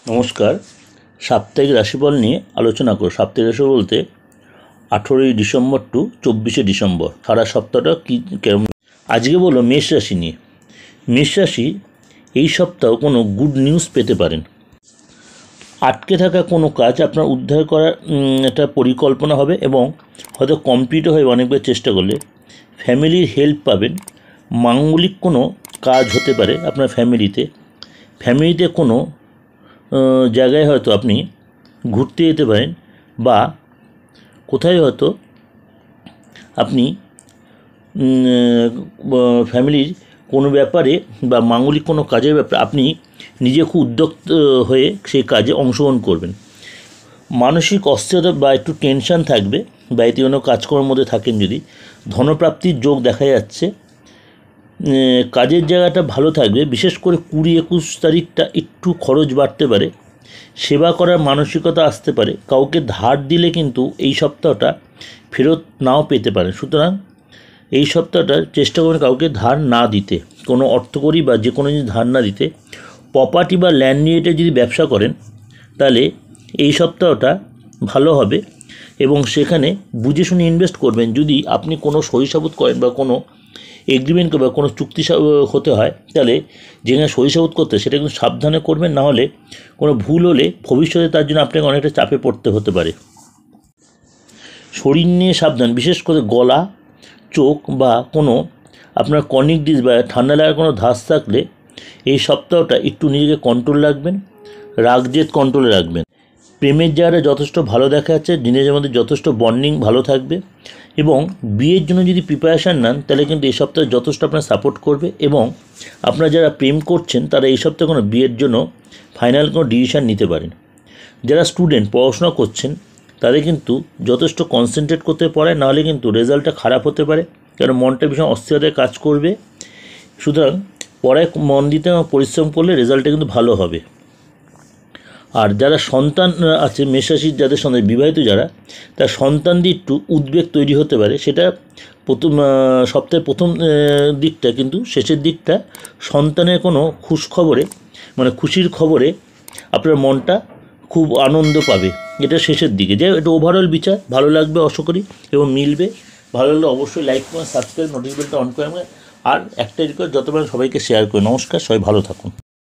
নমস্কার। সাপ্তাহিক রাশিফল নিয়ে আলোচনা করব। সাপ্তাহিক রাশি বলতে 18ই ডিসেম্বর টু 24শে ডিসেম্বর সারা সপ্তাহটা কী কেমন। আজকে বলো মেষ রাশি নিয়ে। মেষ রাশি এই সপ্তাহ কোনো গুড নিউজ পেতে পারেন। আটকে থাকা কোনো কাজ আপনার উদ্ধার করার একটা পরিকল্পনা হবে এবং হয়তো কমপ্লিটও হয়ে অনেকবার চেষ্টা করলে ফ্যামিলির হেল্প পাবেন। মাঙ্গলিক কোনো কাজ হতে পারে আপনার ফ্যামিলিতে কোনো জায়গায় হয়তো আপনি ঘুরতে যেতে পারেন বা কোথায় হয়তো আপনি ফ্যামিলির কোনো ব্যাপারে বা মাঙ্গলিক কোনো কাজের ব্যাপারে আপনি নিজে খুব উদ্যোক্ত হয়ে সেই কাজে অংশগ্রহণ করবেন। মানসিক অস্থিরতা বা একটু টেনশান থাকবে, বাড়িতে কোনো কাজকর্মের মধ্যে থাকেন যদি ধনপ্রাপ্তির যোগ দেখা যাচ্ছে। কাজের জায়গাটা ভালো থাকবে, বিশেষ করে 20-21 তারিখটা একটু খরচ বাড়তে পারে। সেবা করার মানসিকতা আসতে পারে। কাউকে ধার দিলে কিন্তু এই সপ্তাহটা ফেরত নাও পেতে পারে, সুতরাং এই সপ্তাহটা চেষ্টা করবেন কাউকে ধার না দিতে, কোনো অর্থকরী বা যে কোনো জিনিস ধার না দিতে। প্রপার্টি বা ল্যান্ড রিলেটেড যদি ব্যবসা করেন তাহলে এই সপ্তাহটা ভালো হবে এবং সেখানে বুঝে শুনে ইনভেস্ট করবেন। যদি আপনি কোনো সহিসাবুত করেন বা কোনো এগ্রিমেন্ট বা কোনো চুক্তি হতে হয় তাহলে যেখানে সহিসাবুত করতে সেটা কিন্তু সাবধানে করবেন, না হলে কোনো ভুল হলে ভবিষ্যতে তার জন্য আপনাকে অনেকটা চাপে পড়তে হতে পারে। শরীর নিয়ে সাবধান, বিশেষ করে গলা, চোখ বা কোনো আপনার কর্নিক ডিস বা ঠান্ডা লাগার কোনো ধাস থাকলে এই সপ্তাহটা একটু নিজেকে কন্ট্রোল রাখবেন, রাগ জেদ কন্ট্রোলে রাখবেন। প্রেমের জায়গাটা যথেষ্ট ভালো দেখা যাচ্ছে, দিনের মধ্যে যথেষ্ট বন্ডিং ভালো থাকবে এবং বিয়ের জন্য যদি প্রিপারেশান নেন তাহলে কিন্তু এই সপ্তাহে যথেষ্ট আপনার সাপোর্ট করবে এবং আপনারা যারা প্রেম করছেন তারা এই সপ্তাহে কোনো বিয়ের জন্য ফাইনাল কোনো ডিসিশান নিতে পারেন। যারা স্টুডেন্ট পড়াশোনা করছেন তাদের কিন্তু যথেষ্ট কনসেন্ট্রেট করতে পারে, নাহলে কিন্তু রেজাল্টটা খারাপ হতে পারে, কারণ মনটা ভীষণ অস্থিরতায় কাজ করবে। সুতরাং পড়ায় মন দিতে এবং পরিশ্রম করলে রেজাল্টটা কিন্তু ভালো হবে। আর যারা সন্তান আছে মেষরাশির, যাদের সন্তান বিবাহিত যারা, তার সন্তান দিয়ে একটু উদ্বেগ তৈরি হতে পারে। সেটা সপ্তাহের প্রথম দিকটা, কিন্তু শেষের দিকটা সন্তানের কোনো খুশির খবরে আপনার মনটা খুব আনন্দ পাবে। এটা শেষের দিকে যাই, এটা ওভারঅল বিচার ভালো লাগবে আশা করি এবং মিলবে। ভালো লাগলে অবশ্যই লাইক করুন, সাবস্ক্রাইব, নোটিফিকেশনটা অন করে আর একটা রিকোয়েস্ট, যতবার সবাইকে শেয়ার করে। নমস্কার, সবাই ভালো থাকুন।